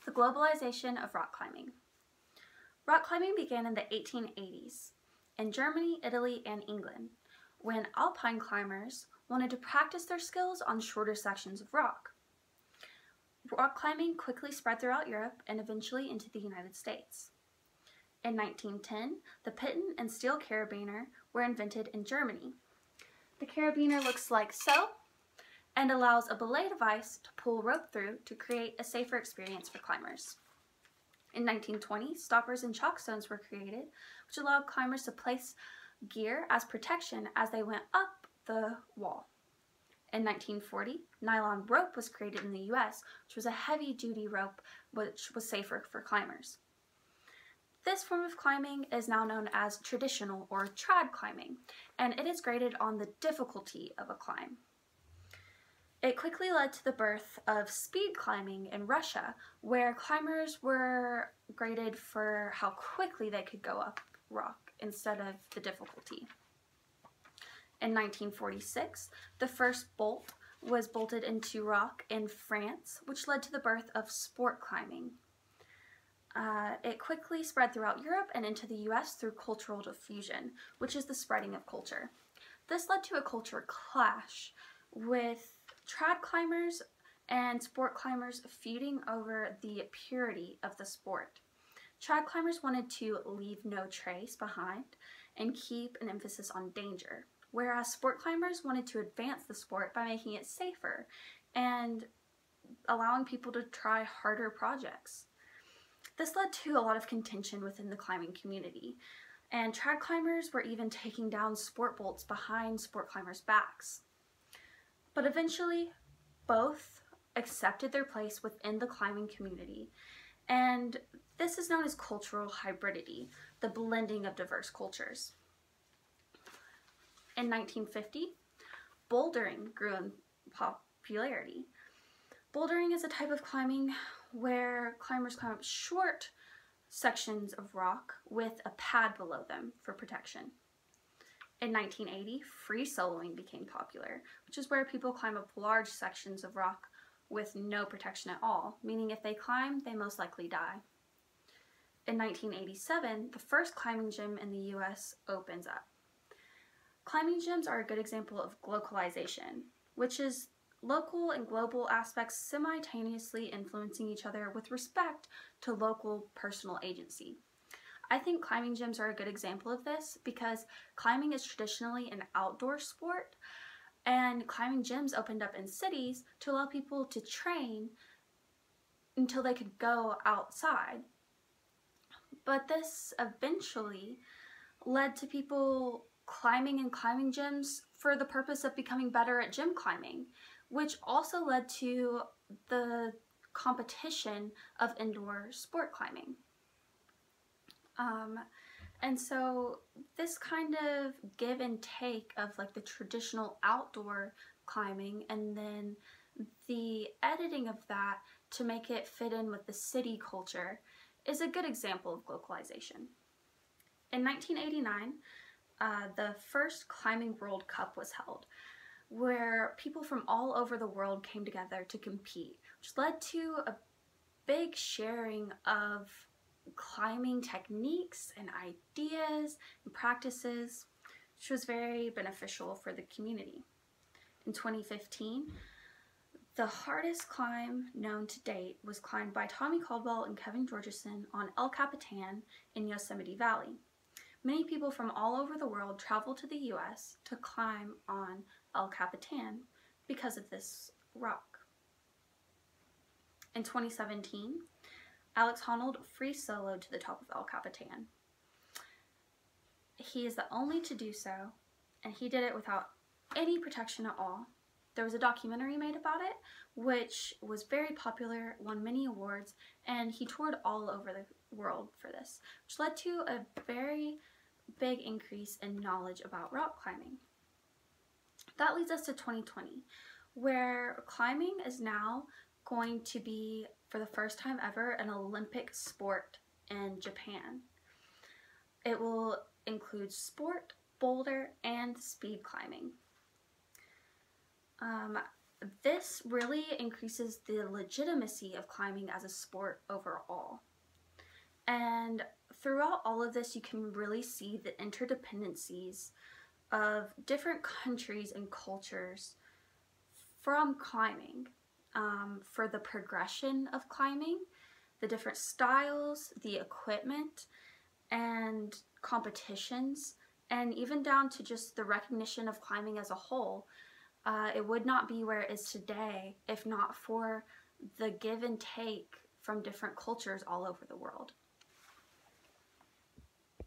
The globalization of rock climbing. Rock climbing began in the 1880s in Germany, Italy, and England, when alpine climbers wanted to practice their skills on shorter sections of rock. Rock climbing quickly spread throughout Europe and eventually into the United States. In 1910, the piton and steel carabiner were invented in Germany. The carabiner looks like so and allows a belay device to pull rope through to create a safer experience for climbers. In 1920, stoppers and chalkstones were created, which allowed climbers to place gear as protection as they went up the wall. In 1940, nylon rope was created in the US, which was a heavy-duty rope which was safer for climbers. This form of climbing is now known as traditional or trad climbing, and it is graded on the difficulty of a climb. It quickly led to the birth of speed climbing in Russia, where climbers were graded for how quickly they could go up rock instead of the difficulty. In 1946, the first bolt was bolted into rock in France, which led to the birth of sport climbing. It quickly spread throughout Europe and into the US through cultural diffusion, which is the spreading of culture. This led to a culture clash, with trad climbers and sport climbers feuding over the purity of the sport. Trad climbers wanted to leave no trace behind and keep an emphasis on danger, whereas sport climbers wanted to advance the sport by making it safer and allowing people to try harder projects. This led to a lot of contention within the climbing community, and trad climbers were even taking down sport bolts behind sport climbers' backs. But eventually, both accepted their place within the climbing community, and this is known as cultural hybridity, the blending of diverse cultures. In 1950, bouldering grew in popularity. Bouldering is a type of climbing where climbers climb up short sections of rock with a pad below them for protection. In 1980, free soloing became popular, which is where people climb up large sections of rock with no protection at all, meaning if they climb, they most likely die. In 1987, the first climbing gym in the US opens up. Climbing gyms are a good example of globalization, which is local and global aspects simultaneously influencing each other with respect to local personal agency. I think climbing gyms are a good example of this because climbing is traditionally an outdoor sport, and climbing gyms opened up in cities to allow people to train until they could go outside. But this eventually led to people climbing in climbing gyms for the purpose of becoming better at gym climbing, which also led to the competition of indoor sport climbing. And so this kind of give and take of like the traditional outdoor climbing and then the editing of that to make it fit in with the city culture is a good example of globalization. In 1989, the first Climbing World Cup was held, where people from all over the world came together to compete, which led to a big sharing of climbing techniques and ideas and practices, which was very beneficial for the community. In 2015, the hardest climb known to date was climbed by Tommy Caldwell and Kevin Georgeson on El Capitan in Yosemite Valley. Many people from all over the world travel to the US to climb on El Capitan because of this rock. In 2017, Alex Honnold free soloed to the top of El Capitan. He is the only to do so, and he did it without any protection at all. There was a documentary made about it, which was very popular, won many awards, and he toured all over the world for this, which led to a very big increase in knowledge about rock climbing. That leads us to 2020, where climbing is now going to be, for the first time ever, an Olympic sport in Japan. It will include sport, boulder, and speed climbing. this really increases the legitimacy of climbing as a sport overall. And throughout all of this, you can really see the interdependencies of different countries and cultures from climbing, for the progression of climbing, the different styles, the equipment, and competitions, and even down to just the recognition of climbing as a whole. It would not be where it is today if not for the give and take from different cultures all over the world.